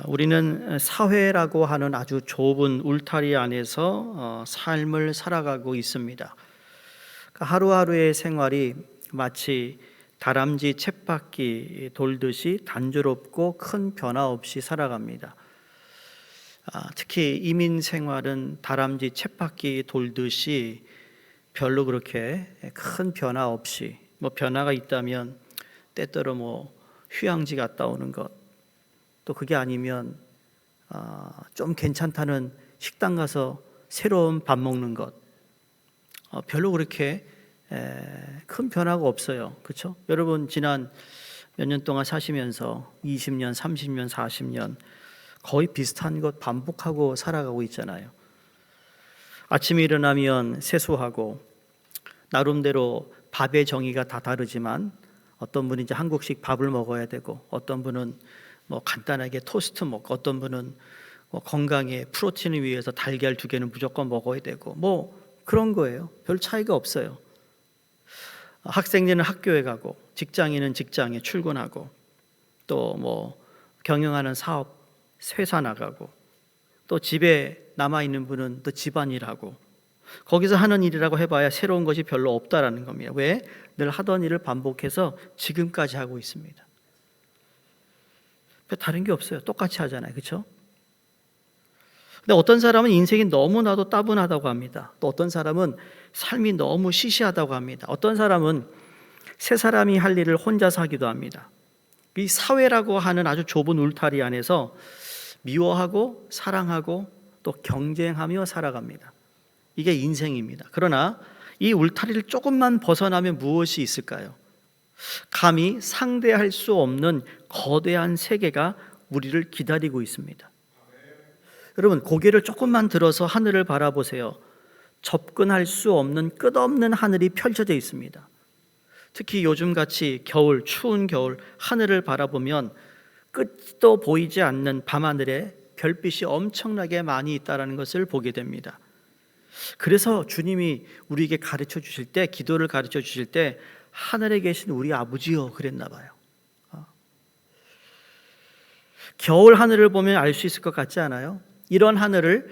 우리는 사회라고 하는 아주 좁은 울타리 안에서 삶을 살아가고 있습니다. 하루하루의 생활이 마치 다람쥐 쳇바퀴 돌듯이 단조롭고 큰 변화 없이 살아갑니다. 특히 이민 생활은 다람쥐 쳇바퀴 돌듯이 별로 그렇게 큰 변화 없이, 변화가 있다면 때때로 휴양지 갔다 오는 것, 또 그게 아니면 좀 괜찮다는 식당 가서 새로운 밥 먹는 것, 별로 그렇게 큰 변화가 없어요. 그렇죠? 여러분 지난 몇 년 동안 사시면서 20년, 30년, 40년 거의 비슷한 것 반복하고 살아가고 있잖아요. 아침에 일어나면 세수하고, 나름대로 밥의 정의가 다 다르지만 어떤 분은 이제 한국식 밥을 먹어야 되고, 어떤 분은 간단하게 토스트 먹고, 어떤 분은 건강에 프로틴을 위해서 달걀 2개는 무조건 먹어야 되고, 그런 거예요. 별 차이가 없어요. 학생들은 학교에 가고, 직장인은 직장에 출근하고, 또 경영하는 사업 회사 나가고, 또 집에 남아있는 분은 또 집안일하고, 거기서 하는 일이라고 해봐야 새로운 것이 별로 없다라는 겁니다. 왜? 늘 하던 일을 반복해서 지금까지 하고 있습니다. 다른 게 없어요. 똑같이 하잖아요. 그렇죠? 근데 어떤 사람은 인생이 너무나도 따분하다고 합니다. 또 어떤 사람은 삶이 너무 시시하다고 합니다. 어떤 사람은 세 사람이 할 일을 혼자서 하기도 합니다. 이 사회라고 하는 아주 좁은 울타리 안에서 미워하고 사랑하고 또 경쟁하며 살아갑니다. 이게 인생입니다. 그러나 이 울타리를 조금만 벗어나면 무엇이 있을까요? 감히 상대할 수 없는 거대한 세계가 우리를 기다리고 있습니다. 여러분, 고개를 조금만 들어서 하늘을 바라보세요. 접근할 수 없는 끝없는 하늘이 펼쳐져 있습니다. 특히 요즘같이 겨울, 추운 겨울 하늘을 바라보면 끝도 보이지 않는 밤하늘에 별빛이 엄청나게 많이 있다는 것을 보게 됩니다. 그래서 주님이 우리에게 가르쳐 주실 때, 기도를 가르쳐 주실 때 하늘에 계신 우리 아버지여 그랬나 봐요. 겨울 하늘을 보면 알 수 있을 것 같지 않아요? 이런 하늘을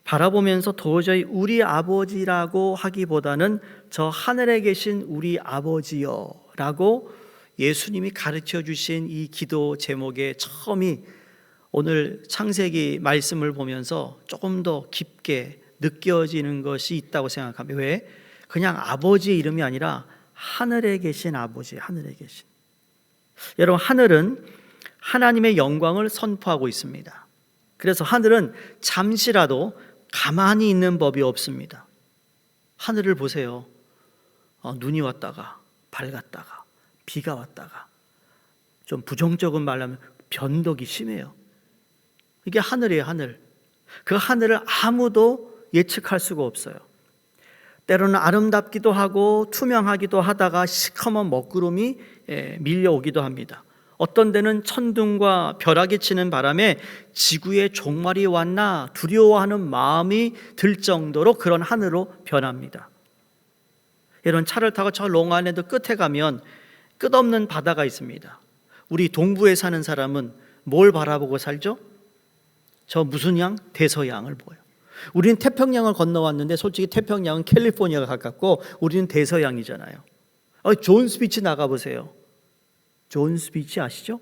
바라보면서 도저히 우리 아버지라고 하기보다는 저 하늘에 계신 우리 아버지여 라고 예수님이 가르쳐 주신 이 기도 제목의 처음이 오늘 창세기 말씀을 보면서 조금 더 깊게 느껴지는 것이 있다고 생각합니다. 왜? 그냥 아버지의 이름이 아니라 하늘에 계신 아버지, 하늘에 계신. 여러분, 하늘은 하나님의 영광을 선포하고 있습니다. 그래서 하늘은 잠시라도 가만히 있는 법이 없습니다. 하늘을 보세요. 눈이 왔다가 밝았다가 비가 왔다가, 좀 부정적인 말하면 변덕이 심해요. 이게 하늘이에요, 하늘. 그 하늘을 아무도 예측할 수가 없어요. 때로는 아름답기도 하고 투명하기도 하다가 시커먼 먹구름이 밀려오기도 합니다. 어떤 데는 천둥과 벼락이 치는 바람에 지구에 종말이 왔나 두려워하는 마음이 들 정도로 그런 하늘로 변합니다. 이런 차를 타고 저 롱안에도 끝에 가면 끝없는 바다가 있습니다. 우리 동부에 사는 사람은 뭘 바라보고 살죠? 저 무슨 양? 대서양을 보여요. 우리는 태평양을 건너왔는데 솔직히 태평양은 캘리포니아가 가깝고 우리는 대서양이잖아요. 존스 비치 나가보세요. 존스 비치 아시죠?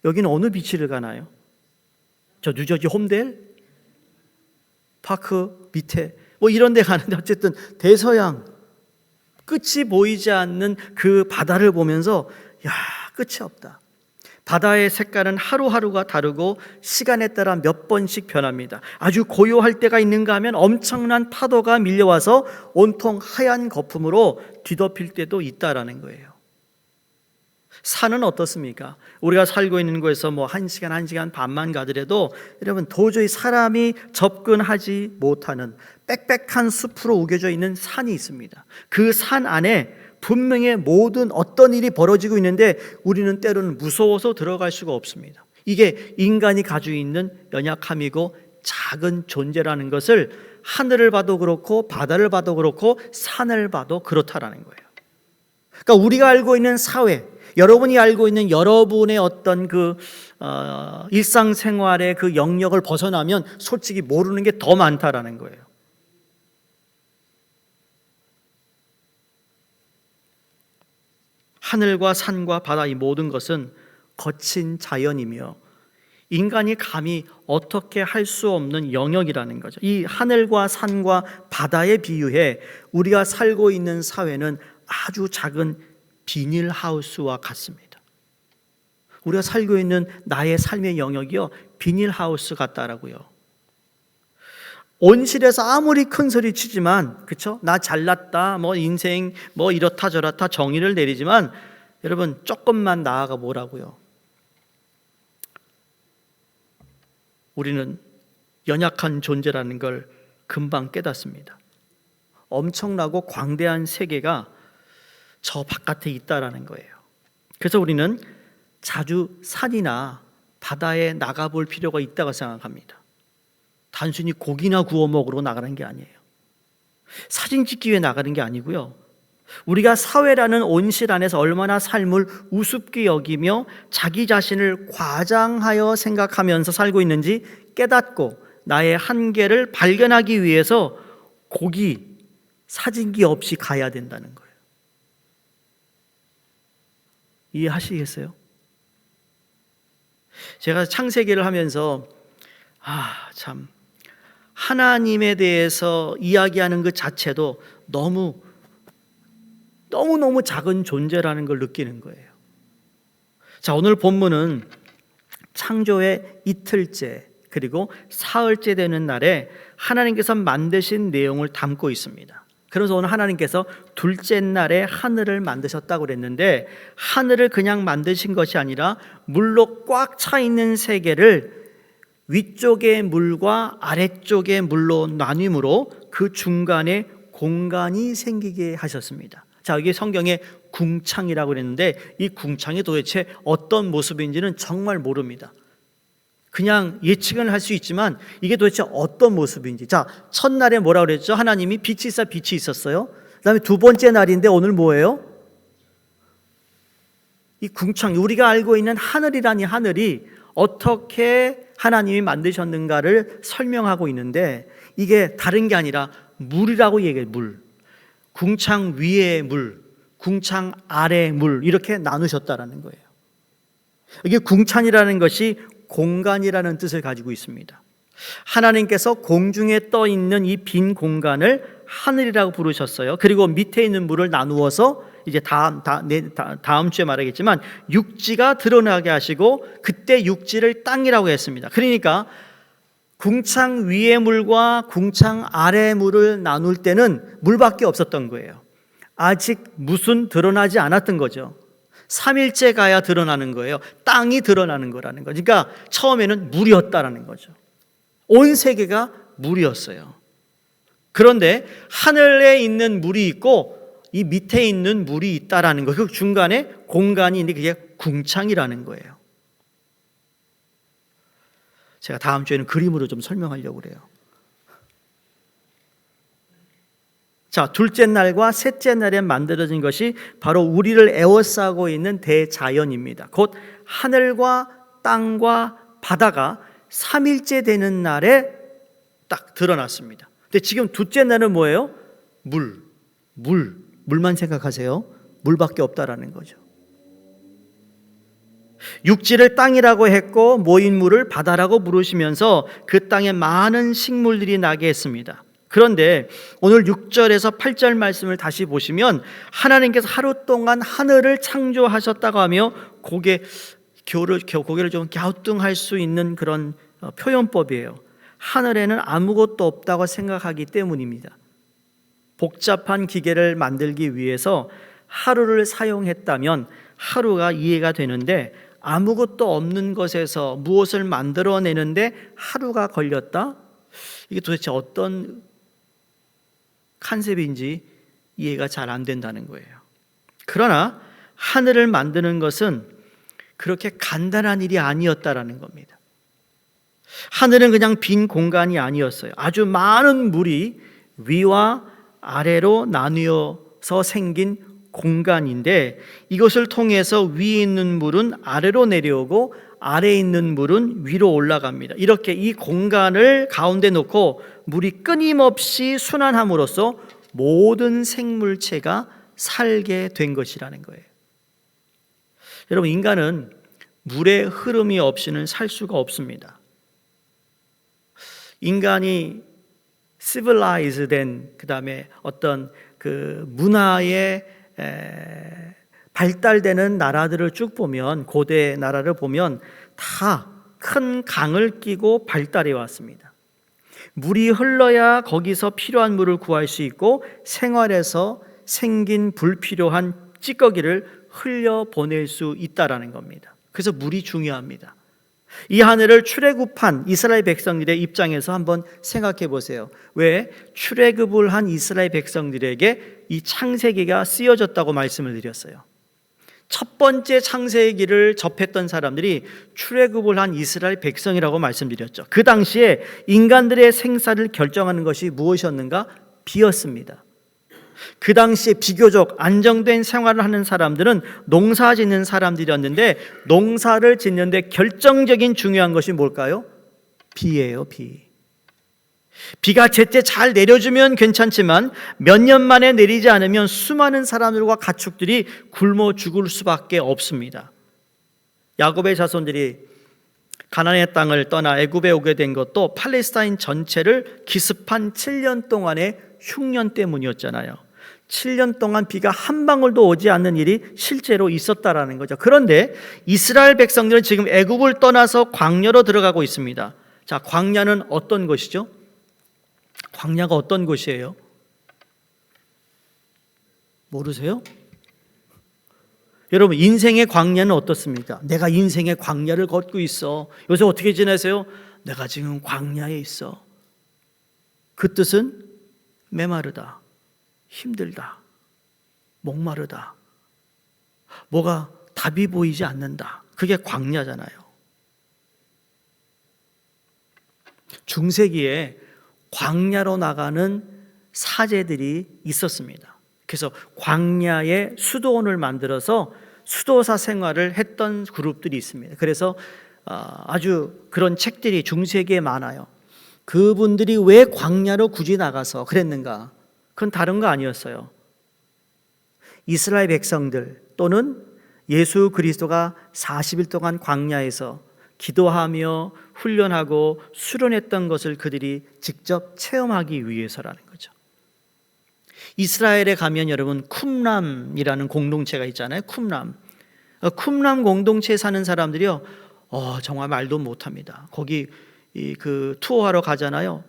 여기는 어느 비치를 가나요? 저 뉴저지 홈델? 파크 밑에 이런 데 가는데 어쨌든 대서양, 끝이 보이지 않는 그 바다를 보면서 끝이 없다. 바다의 색깔은 하루하루가 다르고 시간에 따라 몇 번씩 변합니다. 아주 고요할 때가 있는가 하면 엄청난 파도가 밀려와서 온통 하얀 거품으로 뒤덮일 때도 있다라는 거예요. 산은 어떻습니까? 우리가 살고 있는 곳에서 1시간, 1시간 반만 가더라도 여러분 도저히 사람이 접근하지 못하는 빽빽한 숲으로 우겨져 있는 산이 있습니다. 그 산 안에 분명히 모든 어떤 일이 벌어지고 있는데 우리는 때로는 무서워서 들어갈 수가 없습니다. 이게 인간이 가지고 있는 연약함이고 작은 존재라는 것을 하늘을 봐도 그렇고 바다를 봐도 그렇고 산을 봐도 그렇다라는 거예요. 그러니까 우리가 알고 있는 사회, 여러분이 알고 있는 여러분의 어떤 일상생활의 그 영역을 벗어나면 솔직히 모르는 게 더 많다라는 거예요. 하늘과 산과 바다 이 모든 것은 거친 자연이며 인간이 감히 어떻게 할 수 없는 영역이라는 거죠. 이 하늘과 산과 바다에 비유해 우리가 살고 있는 사회는 아주 작은 비닐하우스와 같습니다. 우리가 살고 있는 나의 삶의 영역이요, 비닐하우스 같다라고요. 온실에서 아무리 큰 소리 치지만, 그쵸? 나 잘났다, 인생, 이렇다 저렇다 정의를 내리지만, 여러분, 조금만 나아가 보라고요. 우리는 연약한 존재라는 걸 금방 깨닫습니다. 엄청나고 광대한 세계가 저 바깥에 있다라는 거예요. 그래서 우리는 자주 산이나 바다에 나가볼 필요가 있다고 생각합니다. 단순히 고기나 구워 먹으러 나가는 게 아니에요. 사진 찍기 위해 나가는 게 아니고요. 우리가 사회라는 온실 안에서 얼마나 삶을 우습게 여기며 자기 자신을 과장하여 생각하면서 살고 있는지 깨닫고 나의 한계를 발견하기 위해서 고기, 사진기 없이 가야 된다는 거예요. 이해하시겠어요? 제가 창세기를 하면서 참 하나님에 대해서 이야기하는 그 자체도 너무너무 작은 존재라는 걸 느끼는 거예요. 자, 오늘 본문은 창조의 이틀째 그리고 사흘째 되는 날에 하나님께서 만드신 내용을 담고 있습니다. 그래서 오늘 하나님께서 둘째 날에 하늘을 만드셨다고 그랬는데, 하늘을 그냥 만드신 것이 아니라 물로 꽉 차 있는 세계를 위쪽의 물과 아래쪽의 물로 나뉘므로 그 중간에 공간이 생기게 하셨습니다. 자, 여기 성경에 궁창이라고 그랬는데 이 궁창이 도대체 어떤 모습인지는 정말 모릅니다. 그냥 예측은 할 수 있지만 이게 도대체 어떤 모습인지. 자, 첫날에 뭐라고 그랬죠? 하나님이 빛이 있었어요. 그 다음에 두 번째 날인데 오늘 뭐예요? 이 궁창, 우리가 알고 있는 하늘이라니 하늘이 어떻게 하나님이 만드셨는가를 설명하고 있는데, 이게 다른 게 아니라 물이라고 얘기해요. 물. 궁창 위의 물, 궁창 아래의 물, 이렇게 나누셨다라는 거예요. 이게 궁창이라는 것이 공간이라는 뜻을 가지고 있습니다. 하나님께서 공중에 떠 있는 이 빈 공간을 하늘이라고 부르셨어요. 그리고 밑에 있는 물을 나누어서 이제 다음 주에 말하겠지만 육지가 드러나게 하시고, 그때 육지를 땅이라고 했습니다. 그러니까 궁창 위의 물과 궁창 아래의 물을 나눌 때는 물밖에 없었던 거예요. 아직 무슨 드러나지 않았던 거죠. 3일째 가야 드러나는 거예요. 땅이 드러나는 거라는 거죠. 그러니까 처음에는 물이었다라는 거죠. 온 세계가 물이었어요. 그런데 하늘에 있는 물이 있고 이 밑에 있는 물이 있다라는 거, 그 중간에 공간이 있는데 그게 궁창이라는 거예요. 제가 다음 주에는 그림으로 좀 설명하려고 그래요. 자, 둘째 날과 셋째 날에 만들어진 것이 바로 우리를 에워싸고 있는 대자연입니다. 곧 하늘과 땅과 바다가 3일째 되는 날에 딱 드러났습니다. 근데 지금 둘째 날은 뭐예요? 물만 생각하세요. 물밖에 없다라는 거죠. 육지를 땅이라고 했고 모인 물을 바다라고 부르시면서 그 땅에 많은 식물들이 나게 했습니다. 그런데 오늘 6절에서 8절 말씀을 다시 보시면 하나님께서 하루 동안 하늘을 창조하셨다고 하며 고개를 좀 갸우뚱할 수 있는 그런 표현법이에요. 하늘에는 아무것도 없다고 생각하기 때문입니다. 복잡한 기계를 만들기 위해서 하루를 사용했다면 하루가 이해가 되는데, 아무것도 없는 것에서 무엇을 만들어내는데 하루가 걸렸다? 이게 도대체 어떤 컨셉인지 이해가 잘 안 된다는 거예요. 그러나 하늘을 만드는 것은 그렇게 간단한 일이 아니었다라는 겁니다. 하늘은 그냥 빈 공간이 아니었어요. 아주 많은 물이 위와 아래로 나뉘어서 생긴 공간인데 이것을 통해서 위에 있는 물은 아래로 내려오고 아래에 있는 물은 위로 올라갑니다. 이렇게 이 공간을 가운데 놓고 물이 끊임없이 순환함으로써 모든 생물체가 살게 된 것이라는 거예요. 여러분, 인간은 물의 흐름이 없이는 살 수가 없습니다. 인간이 civilized 된 그다음에 어떤 그 문화에 발달되는 나라들을 쭉 보면, 고대 나라를 보면 다 큰 강을 끼고 발달해 왔습니다. 물이 흘러야 거기서 필요한 물을 구할 수 있고 생활에서 생긴 불필요한 찌꺼기를 흘려보낼 수 있다라는 겁니다. 그래서 물이 중요합니다. 이 하늘을 출애굽한 이스라엘 백성들의 입장에서 한번 생각해 보세요. 왜 출애굽을 한 이스라엘 백성들에게 이 창세기가 쓰여졌다고 말씀을 드렸어요. 첫 번째 창세기를 접했던 사람들이 출애굽을 한 이스라엘 백성이라고 말씀드렸죠. 그 당시에 인간들의 생사를 결정하는 것이 무엇이었는가? 비였습니다. 그 당시에 비교적 안정된 생활을 하는 사람들은 농사 짓는 사람들이었는데, 농사를 짓는데 결정적인 중요한 것이 뭘까요? 비예요, 비. 비가 제때 잘 내려주면 괜찮지만 몇 년 만에 내리지 않으면 수많은 사람들과 가축들이 굶어 죽을 수밖에 없습니다. 야곱의 자손들이 가나안의 땅을 떠나 애굽에 오게 된 것도 팔레스타인 전체를 기습한 7년 동안의 흉년 때문이었잖아요. 7년 동안 비가 한 방울도 오지 않는 일이 실제로 있었다라는 거죠. 그런데 이스라엘 백성들은 지금 애굽을 떠나서 광야로 들어가고 있습니다. 자, 광야는 어떤 것이죠? 광야가 어떤 곳이에요? 모르세요? 여러분, 인생의 광야는 어떻습니까? 내가 인생의 광야를 걷고 있어. 요새 어떻게 지내세요? 내가 지금 광야에 있어. 그 뜻은 메마르다, 힘들다, 목마르다, 뭐가 답이 보이지 않는다. 그게 광야잖아요. 중세기에 광야로 나가는 사제들이 있었습니다. 그래서 광야에 수도원을 만들어서 수도사 생활을 했던 그룹들이 있습니다. 그래서 아주 그런 책들이 중세기에 많아요. 그분들이 왜 광야로 굳이 나가서 그랬는가? 그건 다른 거 아니었어요. 이스라엘 백성들 또는 예수 그리스도가 40일 동안 광야에서 기도하며 훈련하고 수련했던 것을 그들이 직접 체험하기 위해서라는 거죠. 이스라엘에 가면 여러분 쿰람이라는 공동체가 있잖아요. 쿰람 공동체에 사는 사람들이요, 정말 말도 못합니다. 거기 그 투어하러 가잖아요.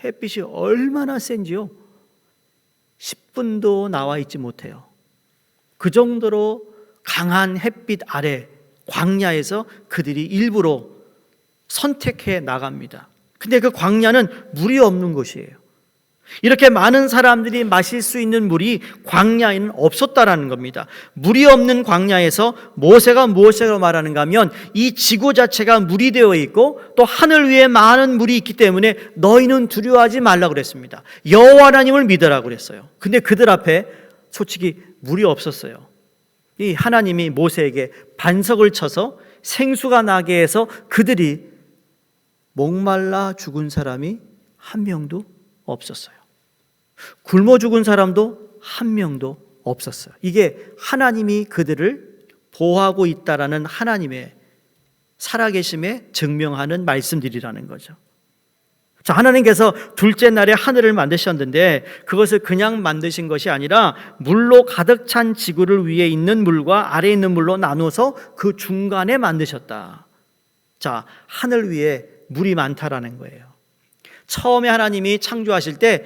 햇빛이 얼마나 센지요. 10분도 나와 있지 못해요. 그 정도로 강한 햇빛 아래 광야에서 그들이 일부러 선택해 나갑니다. 근데 그 광야는 물이 없는 곳이에요. 이렇게 많은 사람들이 마실 수 있는 물이 광야에는 없었다라는 겁니다. 물이 없는 광야에서 모세가 무엇이라고 말하는가 하면 이 지구 자체가 물이 되어 있고 또 하늘 위에 많은 물이 있기 때문에 너희는 두려워하지 말라고 그랬습니다. 여호와 하나님을 믿으라고 그랬어요. 근데 그들 앞에 솔직히 물이 없었어요. 이 하나님이 모세에게 반석을 쳐서 생수가 나게 해서 그들이 목말라 죽은 사람이 한 명도 없었어요. 굶어 죽은 사람도 한 명도 없었어요. 이게 하나님이 그들을 보호하고 있다라는 하나님의 살아계심에 증명하는 말씀들이라는 거죠. 자, 하나님께서 둘째 날에 하늘을 만드셨는데 그것을 그냥 만드신 것이 아니라 물로 가득 찬 지구를 위에 있는 물과 아래에 있는 물로 나눠서 그 중간에 만드셨다. 자, 하늘 위에 물이 많다라는 거예요. 처음에 하나님이 창조하실 때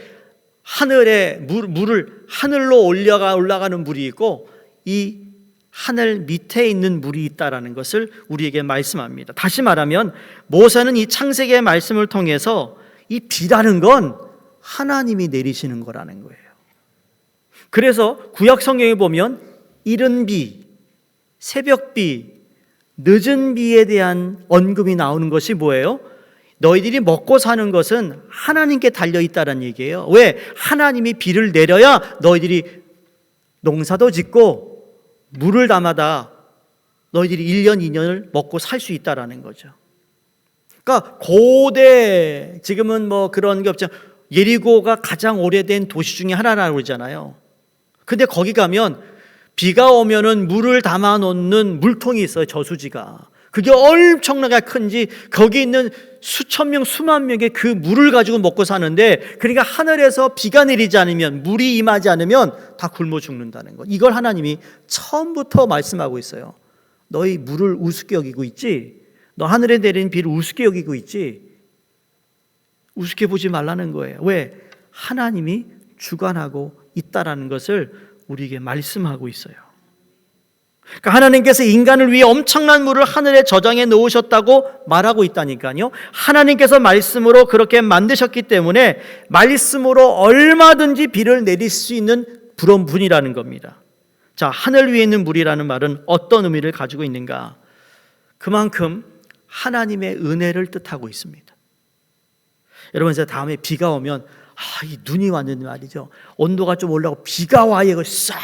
하늘에 물을 하늘로 올라가는 물이 있고 이 하늘 밑에 있는 물이 있다라는 것을 우리에게 말씀합니다. 다시 말하면 모세는 이 창세기의 말씀을 통해서 이 비라는 건 하나님이 내리시는 거라는 거예요. 그래서 구약 성경에 보면 이른 비, 새벽비, 늦은 비에 대한 언급이 나오는 것이 뭐예요? 너희들이 먹고 사는 것은 하나님께 달려있다는 얘기예요. 왜? 하나님이 비를 내려야 너희들이 농사도 짓고 물을 담아다 너희들이 1년, 2년을 먹고 살 수 있다라는 거죠. 그러니까 고대, 지금은 뭐 그런 게 없죠. 예리고가 가장 오래된 도시 중에 하나라고 그러잖아요. 근데 거기 가면 비가 오면은 물을 담아 놓는 물통이 있어요, 저수지가. 그게 엄청나게 큰지 거기 있는 수천 명, 수만 명의 그 물을 가지고 먹고 사는데, 그러니까 하늘에서 비가 내리지 않으면, 물이 임하지 않으면 다 굶어 죽는다는 것. 이걸 하나님이 처음부터 말씀하고 있어요. 너희 물을 우습게 여기고 있지? 너 하늘에 내리는 비를 우습게 여기고 있지? 우습게 보지 말라는 거예요. 왜? 하나님이 주관하고 있다라는 것을 우리에게 말씀하고 있어요. 그러니까 하나님께서 인간을 위해 엄청난 물을 하늘에 저장해 놓으셨다고 말하고 있다니까요. 하나님께서 말씀으로 그렇게 만드셨기 때문에 말씀으로 얼마든지 비를 내릴 수 있는 그런 분이라는 겁니다. 자, 하늘 위에 있는 물이라는 말은 어떤 의미를 가지고 있는가? 그만큼 하나님의 은혜를 뜻하고 있습니다. 여러분, 이제 다음에 비가 오면 이 눈이 왔는데 말이죠, 온도가 좀 올라가고 비가 와야 이걸 싹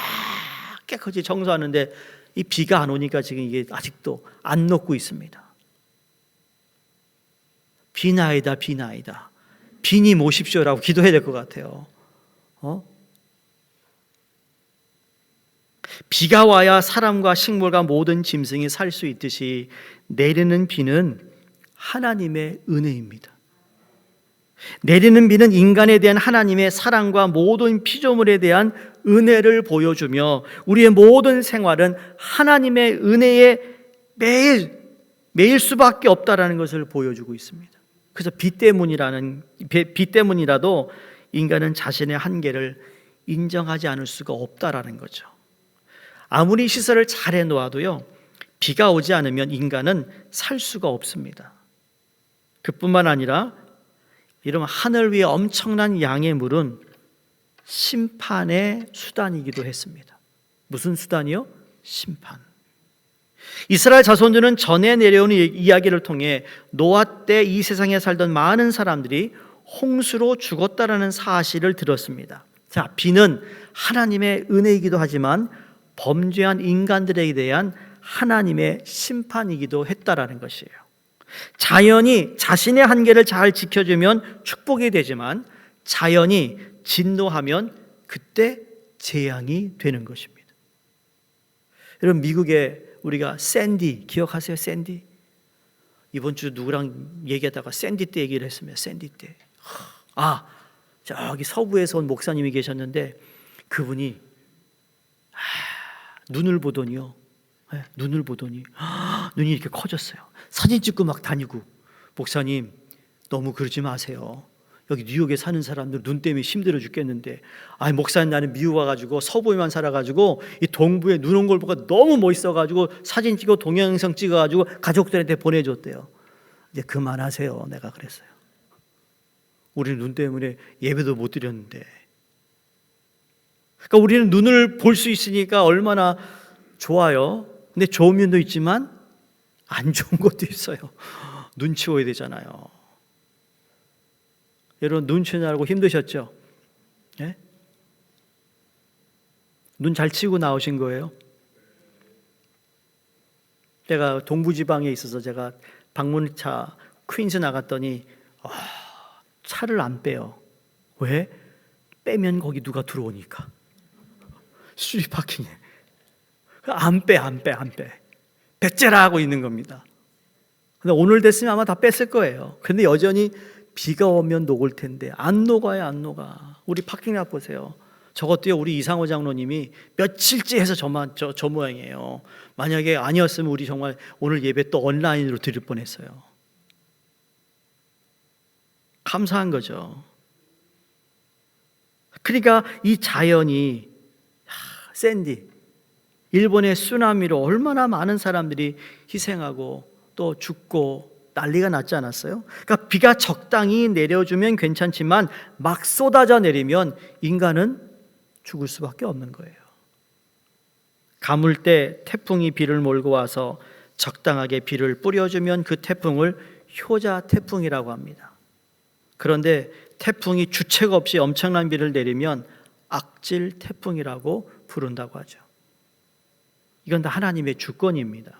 깨끗이 청소하는데 이 비가 안 오니까 지금 이게 아직도 안 녹고 있습니다. 비나이다, 비나이다, 비니 모십시오라고 기도해야 될 것 같아요. 비가 와야 사람과 식물과 모든 짐승이 살 수 있듯이 내리는 비는 하나님의 은혜입니다. 내리는 비는 인간에 대한 하나님의 사랑과 모든 피조물에 대한 은혜를 보여주며 우리의 모든 생활은 하나님의 은혜에 매일 수밖에 없다라는 것을 보여주고 있습니다. 그래서 비 때문이라도 인간은 자신의 한계를 인정하지 않을 수가 없다라는 거죠. 아무리 시설을 잘 해놓아도요, 비가 오지 않으면 인간은 살 수가 없습니다. 그뿐만 아니라 이런 하늘 위에 엄청난 양의 물은 심판의 수단이기도 했습니다. 무슨 수단이요? 심판. 이스라엘 자손들은 전에 내려오는 이야기를 통해 노아 때 이 세상에 살던 많은 사람들이 홍수로 죽었다라는 사실을 들었습니다. 자, 비는 하나님의 은혜이기도 하지만 범죄한 인간들에 대한 하나님의 심판이기도 했다라는 것이에요. 자연이 자신의 한계를 잘 지켜주면 축복이 되지만 자연이 진노하면 그때 재앙이 되는 것입니다. 여러분, 미국에 우리가 샌디 기억하세요? 샌디? 이번 주 누구랑 얘기하다가 샌디 때 얘기를 했습니다. 샌디 때. 저기 서부에서 온 목사님이 계셨는데 그분이 눈을 보더니요, 눈이 이렇게 커졌어요. 사진 찍고 막 다니고, 목사님 너무 그러지 마세요. 여기 뉴욕에 사는 사람들 눈 때문에 힘들어 죽겠는데, 목사님 나는 미국 와가지고 서부에만 살아가지고 이 동부에 눈 온 걸 보고 너무 멋있어가지고 사진 찍고 동영상 찍어가지고 가족들한테 보내줬대요. 이제 그만하세요, 내가 그랬어요. 우리는 눈 때문에 예배도 못 드렸는데. 그러니까 우리는 눈을 볼 수 있으니까 얼마나 좋아요. 근데 좋은 면도 있지만 안 좋은 것도 있어요. 눈 치워야 되잖아요. 여러분, 눈 치느라고 힘드셨죠? 네? 눈 잘 치고 나오신 거예요? 제가 동부지방에 있어서 제가 방문차 퀸즈 나갔더니 차를 안 빼요. 왜? 빼면 거기 누가 들어오니까. 스트리트 파킹에. 안 빼. 배째라 하고 있는 겁니다. 근데 오늘 됐으면 아마 다 뺐을 거예요. 근데 여전히 비가 오면 녹을 텐데 안 녹아요, 안 녹아. 우리 파킹lot 보세요. 저것도요, 우리 이상호 장로님이 며칠째 해서 저 모양이에요. 만약에 아니었으면 우리 정말 오늘 예배 또 온라인으로 드릴 뻔했어요. 감사한 거죠. 그러니까 이 자연이, 샌디, 일본의 쓰나미로 얼마나 많은 사람들이 희생하고 또 죽고 난리가 났지 않았어요? 그러니까 비가 적당히 내려주면 괜찮지만 막 쏟아져 내리면 인간은 죽을 수밖에 없는 거예요. 가물 때 태풍이 비를 몰고 와서 적당하게 비를 뿌려주면 그 태풍을 효자 태풍이라고 합니다. 그런데 태풍이 주책 없이 엄청난 비를 내리면 악질 태풍이라고 부른다고 하죠. 이건 다 하나님의 주권입니다.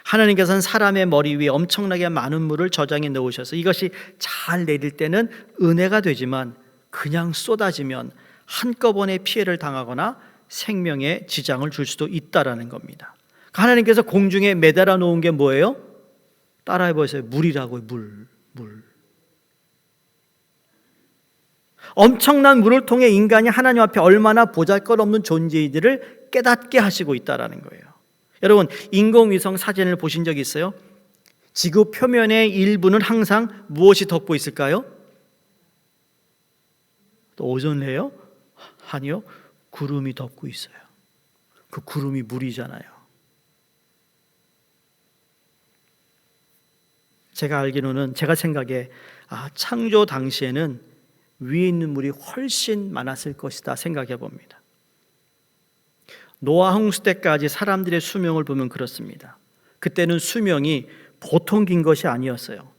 하나님께서는 사람의 머리 위에 엄청나게 많은 물을 저장해 놓으셔서 이것이 잘 내릴 때는 은혜가 되지만 그냥 쏟아지면 한꺼번에 피해를 당하거나 생명에 지장을 줄 수도 있다라는 겁니다. 하나님께서 공중에 매달아 놓은 게 뭐예요? 따라해 보세요. 물이라고요. 물. 엄청난 물을 통해 인간이 하나님 앞에 얼마나 보잘것없는 존재이들을 깨닫게 하시고 있다라는 거예요. 여러분, 인공위성 사진을 보신 적 있어요? 지구 표면의 일부는 항상 무엇이 덮고 있을까요? 또 오존레이어? 아니요, 구름이 덮고 있어요. 그 구름이 물이잖아요. 제가 생각에 창조 당시에는 위에 있는 물이 훨씬 많았을 것이다 생각해 봅니다. 노아 홍수 때까지 사람들의 수명을 보면 그렇습니다. 그때는 수명이 보통 긴 것이 아니었어요.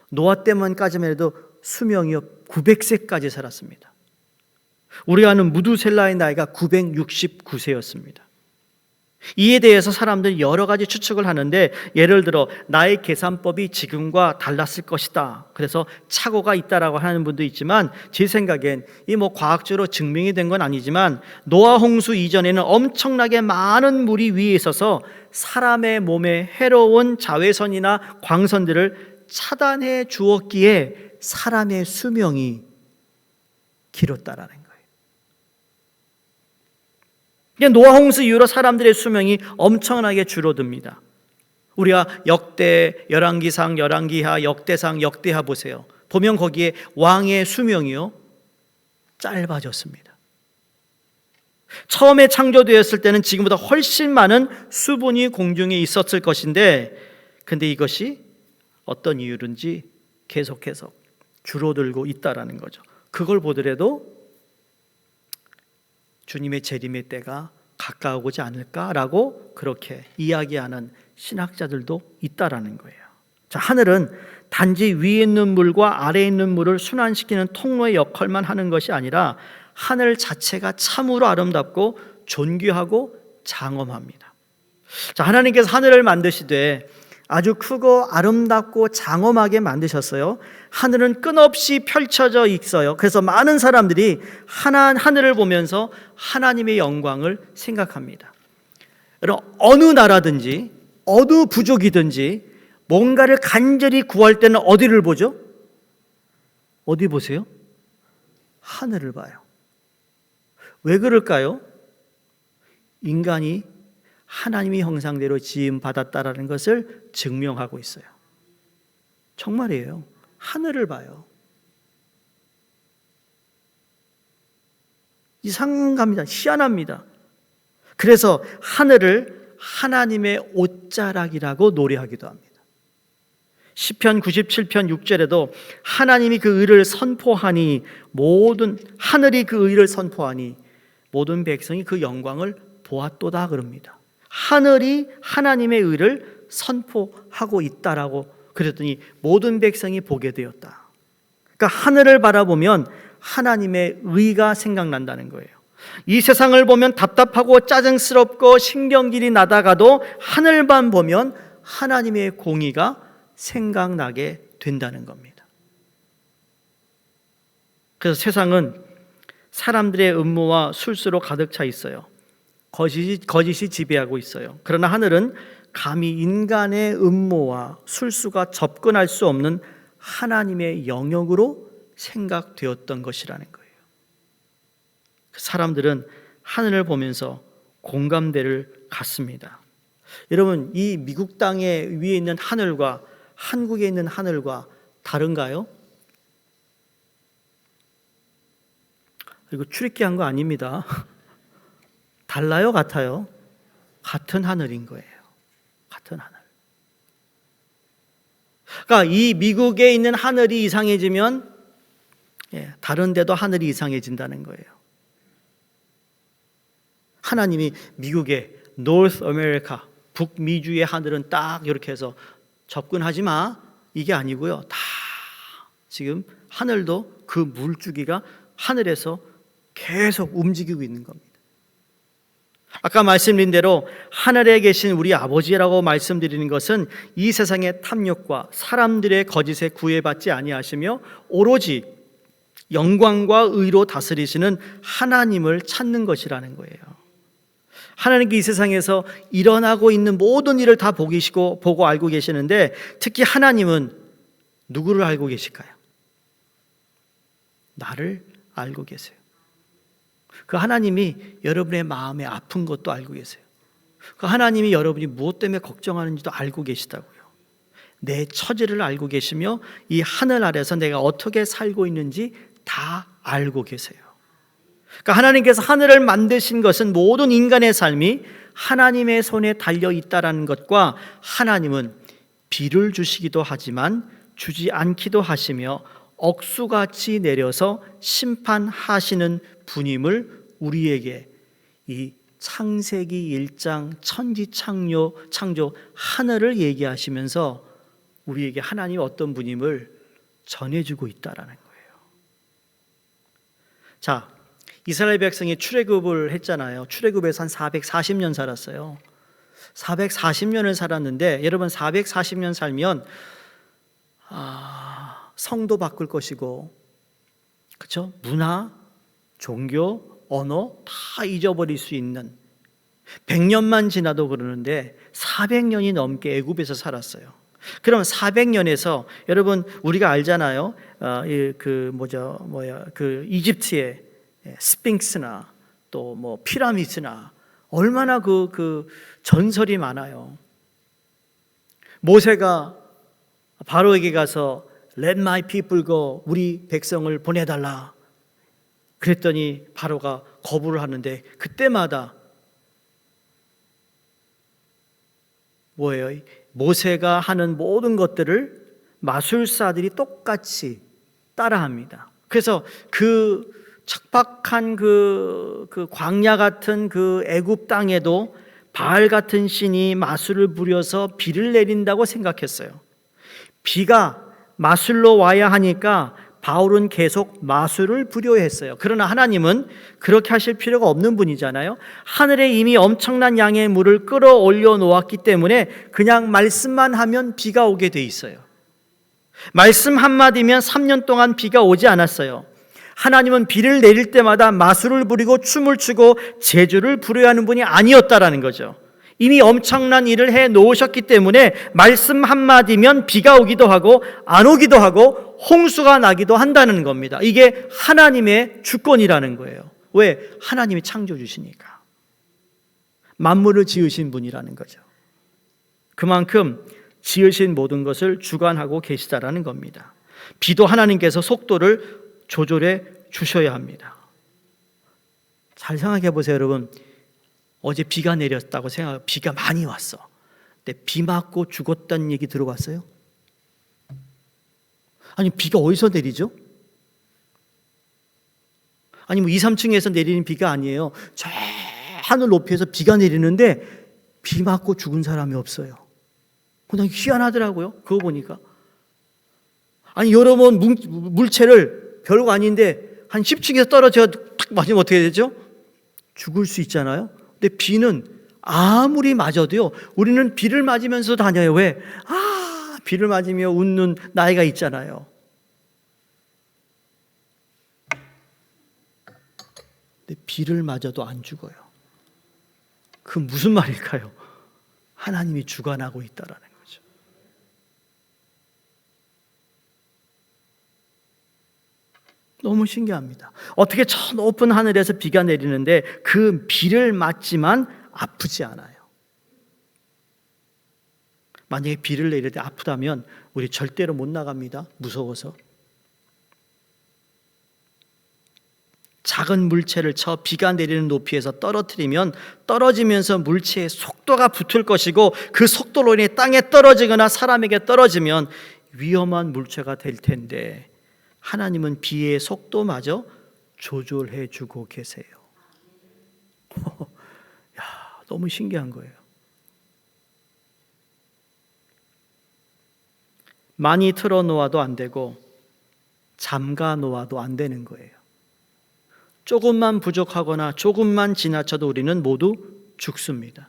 노아 때만까지만 해도 수명이 900세까지 살았습니다. 우리가 아는 무두셀라의 나이가 969세였습니다. 이에 대해서 사람들이 여러 가지 추측을 하는데, 예를 들어 나의 계산법이 지금과 달랐을 것이다, 그래서 착오가 있다라고 하는 분도 있지만, 제 생각엔 이 과학적으로 증명이 된 건 아니지만 노아 홍수 이전에는 엄청나게 많은 물이 위에 있어서 사람의 몸에 해로운 자외선이나 광선들을 차단해 주었기에 사람의 수명이 길었다라는 거예요. 노아 홍수 이후로 사람들의 수명이 엄청나게 줄어듭니다. 우리가 역대, 열왕기상, 열왕기하, 역대상, 역대하 보세요. 보면 거기에 왕의 수명이요 짧아졌습니다. 처음에 창조되었을 때는 지금보다 훨씬 많은 수분이 공중에 있었을 것인데, 근데 이것이 어떤 이유든지 계속해서 줄어들고 있다라는 거죠. 그걸 보더라도 주님의 재림의 때가 가까워오지 않을까라고 그렇게 이야기하는 신학자들도 있다라는 거예요. 자, 하늘은 단지 위에 있는 물과 아래에 있는 물을 순환시키는 통로의 역할만 하는 것이 아니라 하늘 자체가 참으로 아름답고 존귀하고 장엄합니다. 자, 하나님께서 하늘을 만드시되 아주 크고 아름답고 장엄하게 만드셨어요. 하늘은 끝없이 펼쳐져 있어요. 그래서 많은 사람들이 하늘을 보면서 하나님의 영광을 생각합니다. 여러분, 어느 나라든지 어느 부족이든지 뭔가를 간절히 구할 때는 어디를 보죠? 어디 보세요? 하늘을 봐요. 왜 그럴까요? 인간이 하나님의 형상대로 지음 받았다라는 것을 증명하고 있어요. 정말이에요. 하늘을 봐요. 이상합니다. 희한합니다. 그래서 하늘을 하나님의 옷자락이라고 노래하기도 합니다. 시편 97편 6절에도 하나님이 그 의를 선포하니 하늘이 그 의를 선포하니 모든 백성이 그 영광을 보았도다 그럽니다. 하늘이 하나님의 의를 선포하고 있다라고 그랬더니 모든 백성이 보게 되었다. 그러니까 하늘을 바라보면 하나님의 의가 생각난다는 거예요. 이 세상을 보면 답답하고 짜증스럽고 신경질이 나다가도 하늘만 보면 하나님의 공의가 생각나게 된다는 겁니다. 그래서 세상은 사람들의 음모와 술수로 가득 차 있어요. 거짓이 지배하고 있어요. 그러나 하늘은 감히 인간의 음모와 술수가 접근할 수 없는 하나님의 영역으로 생각되었던 것이라는 거예요. 사람들은 하늘을 보면서 공감대를 갖습니다. 여러분, 이 미국 땅에 위에 있는 하늘과 한국에 있는 하늘과 다른가요? 이거 출입기한 거 아닙니다. 달라요, 같아요? 같은 하늘인 거예요. 같은 하늘. 그러니까 이 미국에 있는 하늘이 이상해지면 다른 데도 하늘이 이상해진다는 거예요. 하나님이 미국의 North America, 북미주의 하늘은 딱 이렇게 해서 접근하지 마, 이게 아니고요. 다 지금 하늘도 그 물주기가 하늘에서 계속 움직이고 있는 겁니다. 아까 말씀드린 대로 하늘에 계신 우리 아버지라고 말씀드리는 것은 이 세상의 탐욕과 사람들의 거짓에 구애받지 아니하시며 오로지 영광과 의로 다스리시는 하나님을 찾는 것이라는 거예요. 하나님께 이 세상에서 일어나고 있는 모든 일을 다 보고 알고 계시는데, 특히 하나님은 누구를 알고 계실까요? 나를 알고 계세요. 그 하나님이 여러분의 마음에 아픈 것도 알고 계세요. 그 하나님이 여러분이 무엇 때문에 걱정하는지도 알고 계시다고요. 내 처지를 알고 계시며 이 하늘 아래서 내가 어떻게 살고 있는지 다 알고 계세요. 그러니까 하나님께서 하늘을 만드신 것은 모든 인간의 삶이 하나님의 손에 달려 있다라는 것과, 하나님은 비를 주시기도 하지만 주지 않기도 하시며 억수같이 내려서 심판하시는 분임을 우리에게 이 창세기 1장 천지창조 하늘을 얘기하시면서 우리에게 하나님이 어떤 분임을 전해주고 있다라는 거예요. 자, 이스라엘 백성이 출애굽을 했잖아요. 출애굽에서 한 440년 살았어요. 440년을 살았는데, 여러분 440년 살면 성도 바꿀 것이고, 그렇죠? 문화, 종교, 언어 다 잊어버릴 수 있는, 100년만 지나도 그러는데 400년이 넘게 애굽에서 살았어요. 그럼 400년에서 여러분 우리가 알잖아요. 그 이집트의 스핑크스나 또 뭐 피라미드나 얼마나 그 전설이 많아요. 모세가 바로에게 가서 Let my people go, 우리 백성을 보내달라 그랬더니 바로가 거부를 하는데, 그때마다 뭐예요? 모세가 하는 모든 것들을 마술사들이 똑같이 따라합니다. 그래서 그 척박한 그 광야 같은 그 애굽 땅에도 바알 같은 신이 마술을 부려서 비를 내린다고 생각했어요. 비가 마술로 와야 하니까 바울은 계속 마술을 부려야 했어요. 그러나 하나님은 그렇게 하실 필요가 없는 분이잖아요. 하늘에 이미 엄청난 양의 물을 끌어올려 놓았기 때문에 그냥 말씀만 하면 비가 오게 돼 있어요. 말씀 한마디면 3년 동안 비가 오지 않았어요. 하나님은 비를 내릴 때마다 마술을 부리고 춤을 추고 제주를 부려야 하는 분이 아니었다라는 거죠. 이미 엄청난 일을 해 놓으셨기 때문에 말씀 한마디면 비가 오기도 하고 안 오기도 하고 홍수가 나기도 한다는 겁니다. 이게 하나님의 주권이라는 거예요. 왜? 하나님이 창조주시니까. 만물을 지으신 분이라는 거죠. 그만큼 지으신 모든 것을 주관하고 계시다라는 겁니다. 비도 하나님께서 속도를 조절해 주셔야 합니다. 잘 생각해 보세요, 여러분. 어제 비가 내렸다고 생각하고 비가 많이 왔어. 근데 비 맞고 죽었다는 얘기 들어봤어요? 아니, 비가 어디서 내리죠? 아니, 뭐 2, 3층에서 내리는 비가 아니에요. 저 하늘 높이에서 비가 내리는데 비 맞고 죽은 사람이 없어요. 그냥 희한하더라고요. 그거 보니까. 아니, 여러분 물체를 별거 아닌데 한 10층에서 떨어져 탁 맞으면 어떻게 되죠? 죽을 수 있잖아요. 근데 비는 아무리 맞아도요, 우리는 비를 맞으면서 다녀요. 왜? 비를 맞으며 웃는 나이가 있잖아요. 근데 비를 맞아도 안 죽어요. 그 무슨 말일까요? 하나님이 주관하고 있다라는 거죠. 너무 신기합니다. 어떻게 저 높은 하늘에서 비가 내리는데 그 비를 맞지만 아프지 않아요. 만약에 비를 내릴 때 아프다면 우리 절대로 못 나갑니다. 무서워서. 작은 물체를 저 비가 내리는 높이에서 떨어뜨리면 떨어지면서 물체의 속도가 붙을 것이고, 그 속도로 인해 땅에 떨어지거나 사람에게 떨어지면 위험한 물체가 될 텐데, 하나님은 비의 속도마저 조절해 주고 계세요. 너무 신기한 거예요. 많이 틀어 놓아도 안 되고 잠가 놓아도 안 되는 거예요. 조금만 부족하거나 조금만 지나쳐도 우리는 모두 죽습니다.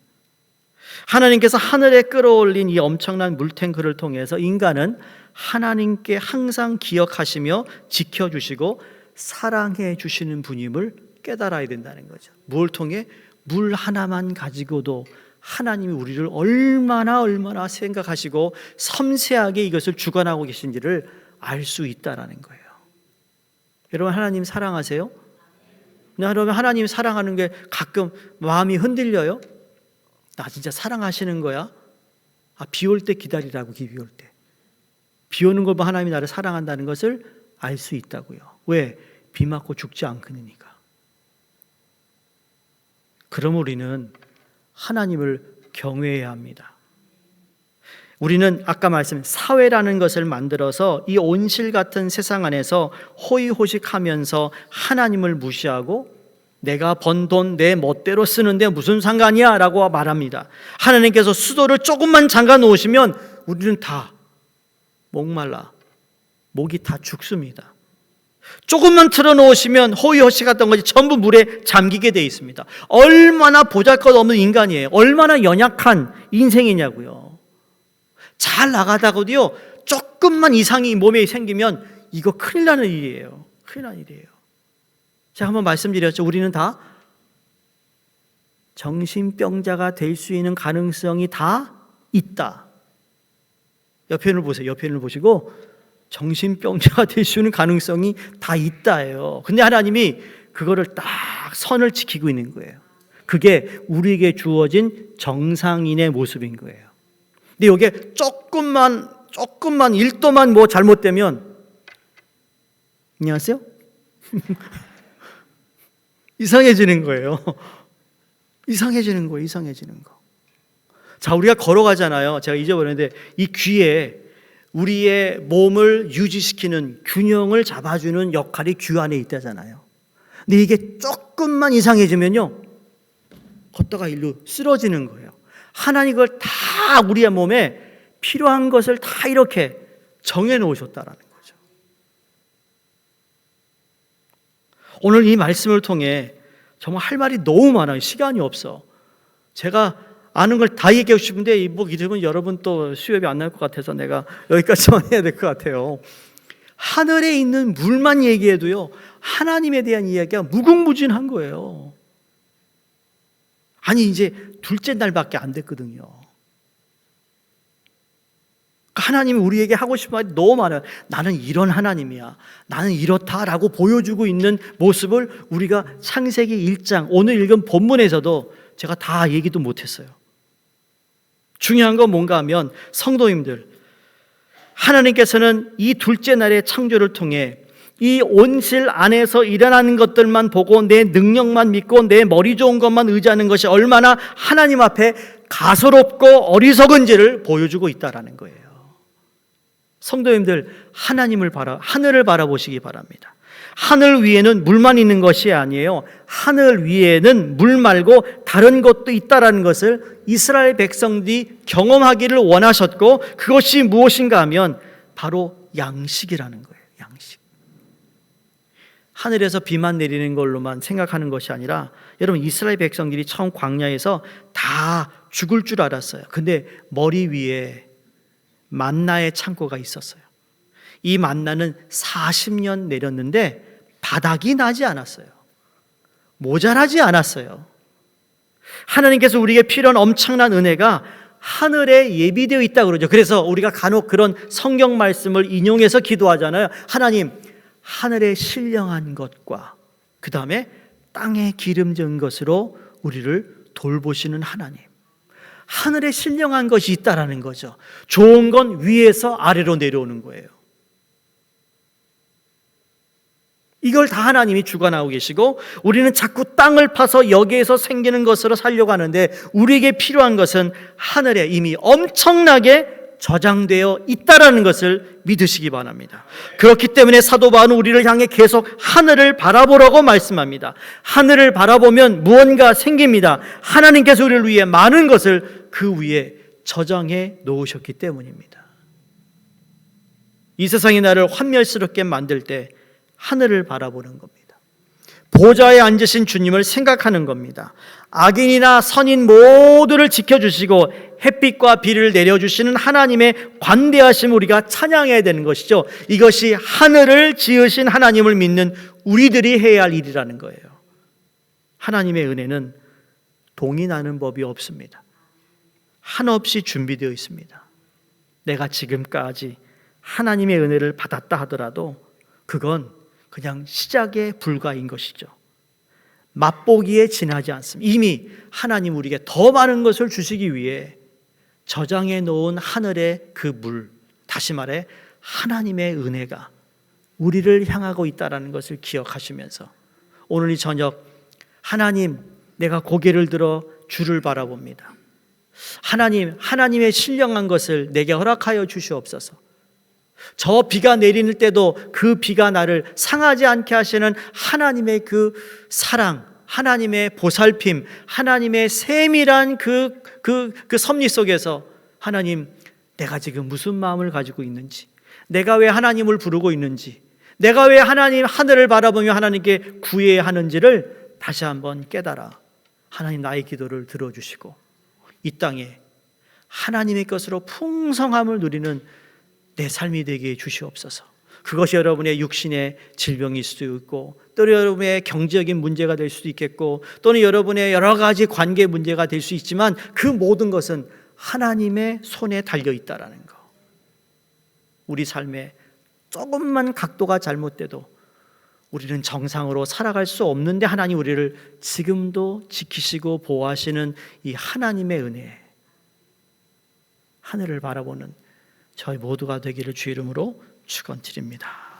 하나님께서 하늘에 끌어올린 이 엄청난 물탱크를 통해서 인간은 하나님께 항상 기억하시며 지켜주시고 사랑해 주시는 분임을 깨달아야 된다는 거죠. 뭘 통해? 물 하나만 가지고도 하나님이 우리를 얼마나 생각하시고 섬세하게 이것을 주관하고 계신지를 알 수 있다라는 거예요. 여러분, 하나님 사랑하세요? 여러분, 하나님 사랑하는 게 가끔 마음이 흔들려요? 나 진짜 사랑하시는 거야? 비 올 때 기다리라고. 비 올 때. 비 오는 걸 보면 하나님이 나를 사랑한다는 것을 알 수 있다고요. 왜? 비 맞고 죽지 않으니까. 그럼 우리는 하나님을 경외해야 합니다. 우리는 아까 말씀드린 사회라는 것을 만들어서 이 온실 같은 세상 안에서 호의호식하면서 하나님을 무시하고 내가 번 돈 내 멋대로 쓰는데 무슨 상관이야 라고 말합니다. 하나님께서 수도를 조금만 잠가 놓으시면 우리는 다 목말라 목이 다 죽습니다. 조금만 틀어놓으시면 호의호식했던 것이 전부 물에 잠기게 되어 있습니다. 얼마나 보잘것없는 인간이에요. 얼마나 연약한 인생이냐고요. 잘 나가다가도요, 조금만 이상이 몸에 생기면 이거 큰일 나는 일이에요. 큰일 나는 일이에요. 제가 한번 말씀드렸죠. 우리는 다 정신병자가 될 수 있는 가능성이 다 있다. 옆편을 보세요. 옆편을 보시고 정신병자가 될 수 있는 가능성이 다 있다예요. 근데 하나님이 그거를 딱 선을 지키고 있는 거예요. 그게 우리에게 주어진 정상인의 모습인 거예요. 근데 이게 조금만 1도만 뭐 잘못되면 안녕하세요? 이상해지는 거예요. 이상해지는 거예요. 이상해지는 거. 자, 우리가 걸어가잖아요. 제가 잊어버렸는데 이 귀에 우리의 몸을 유지시키는 균형을 잡아주는 역할이 귀 안에 있다잖아요. 근데 이게 조금만 이상해지면요, 걷다가 일로 쓰러지는 거예요. 하나님 그걸 다 우리의 몸에 필요한 것을 다 이렇게 정해 놓으셨다라는 거죠. 오늘 이 말씀을 통해 정말 할 말이 너무 많아요. 시간이 없어. 제가 아는 걸 다 얘기하고 싶은데 이 들으면 여러분 또 수협이 안 날 것 같아서 내가 여기까지만 해야 될 것 같아요. 하늘에 있는 물만 얘기해도요, 하나님에 대한 이야기가 무궁무진한 거예요. 아니, 이제 둘째 날밖에 안 됐거든요. 하나님이 우리에게 하고 싶은 말이 너무 많아요. 나는 이런 하나님이야, 나는 이렇다라고 보여주고 있는 모습을 우리가 창세기 1장 오늘 읽은 본문에서도 제가 다 얘기도 못했어요. 중요한 건 뭔가 하면 성도님들, 하나님께서는 이 둘째 날의 창조를 통해 이 온실 안에서 일어나는 것들만 보고 내 능력만 믿고 내 머리 좋은 것만 의지하는 것이 얼마나 하나님 앞에 가소롭고 어리석은지를 보여주고 있다라는 거예요. 성도님들, 하늘을 바라보시기 바랍니다. 하늘 위에는 물만 있는 것이 아니에요. 하늘 위에는 물 말고 다른 것도 있다라는 것을 이스라엘 백성들이 경험하기를 원하셨고, 그것이 무엇인가 하면 바로 양식이라는 거예요. 양식. 하늘에서 비만 내리는 걸로만 생각하는 것이 아니라, 여러분, 이스라엘 백성들이 처음 광야에서 다 죽을 줄 알았어요. 근데 머리 위에 만나의 창고가 있었어요. 이 만나는 40년 내렸는데 바닥이 나지 않았어요. 모자라지 않았어요. 하나님께서 우리에게 필요한 엄청난 은혜가 하늘에 예비되어 있다고 그러죠. 그래서 우리가 간혹 그런 성경 말씀을 인용해서 기도하잖아요. 하나님, 하늘에 신령한 것과 그 다음에 땅에 기름진 것으로 우리를 돌보시는 하나님. 하늘에 신령한 것이 있다라는 거죠. 좋은 건 위에서 아래로 내려오는 거예요. 이걸 다 하나님이 주관하고 계시고, 우리는 자꾸 땅을 파서 여기에서 생기는 것으로 살려고 하는데, 우리에게 필요한 것은 하늘에 이미 엄청나게 저장되어 있다라는 것을 믿으시기 바랍니다. 그렇기 때문에 사도 바울은 우리를 향해 계속 하늘을 바라보라고 말씀합니다. 하늘을 바라보면 무언가 생깁니다. 하나님께서 우리를 위해 많은 것을 그 위에 저장해 놓으셨기 때문입니다. 이 세상이 나를 환멸스럽게 만들 때 하늘을 바라보는 겁니다. 보좌에 앉으신 주님을 생각하는 겁니다. 악인이나 선인 모두를 지켜주시고 햇빛과 비를 내려주시는 하나님의 관대하심을 우리가 찬양해야 되는 것이죠. 이것이 하늘을 지으신 하나님을 믿는 우리들이 해야 할 일이라는 거예요. 하나님의 은혜는 동의나는 법이 없습니다. 한없이 준비되어 있습니다. 내가 지금까지 하나님의 은혜를 받았다 하더라도 그건 그냥 시작에 불과인 것이죠. 맛보기에 지나지 않습니다. 이미 하나님 우리에게 더 많은 것을 주시기 위해 저장해 놓은 하늘의 그 물, 다시 말해 하나님의 은혜가 우리를 향하고 있다는 것을 기억하시면서 오늘 이 저녁 하나님, 내가 고개를 들어 주를 바라봅니다. 하나님, 하나님의 신령한 것을 내게 허락하여 주시옵소서. 저 비가 내리는 때도 그 비가 나를 상하지 않게 하시는 하나님의 그 사랑, 하나님의 보살핌, 하나님의 세밀한 그 섭리 속에서 하나님, 내가 지금 무슨 마음을 가지고 있는지, 내가 왜 하나님을 부르고 있는지, 내가 왜 하나님 하늘을 바라보며 하나님께 구해야 하는지를 다시 한번 깨달아 하나님 나의 기도를 들어주시고 이 땅에 하나님의 것으로 풍성함을 누리는 내 삶이 되게 주시옵소서. 그것이 여러분의 육신의 질병일 수도 있고 또는 여러분의 경제적인 문제가 될 수도 있겠고 또는 여러분의 여러 가지 관계 문제가 될 수 있지만 그 모든 것은 하나님의 손에 달려 있다라는 거. 우리 삶에 조금만 각도가 잘못돼도 우리는 정상으로 살아갈 수 없는데 하나님 우리를 지금도 지키시고 보호하시는 이 하나님의 은혜, 하늘을 바라보는 저희 모두가 되기를 주 이름으로 축원드립니다.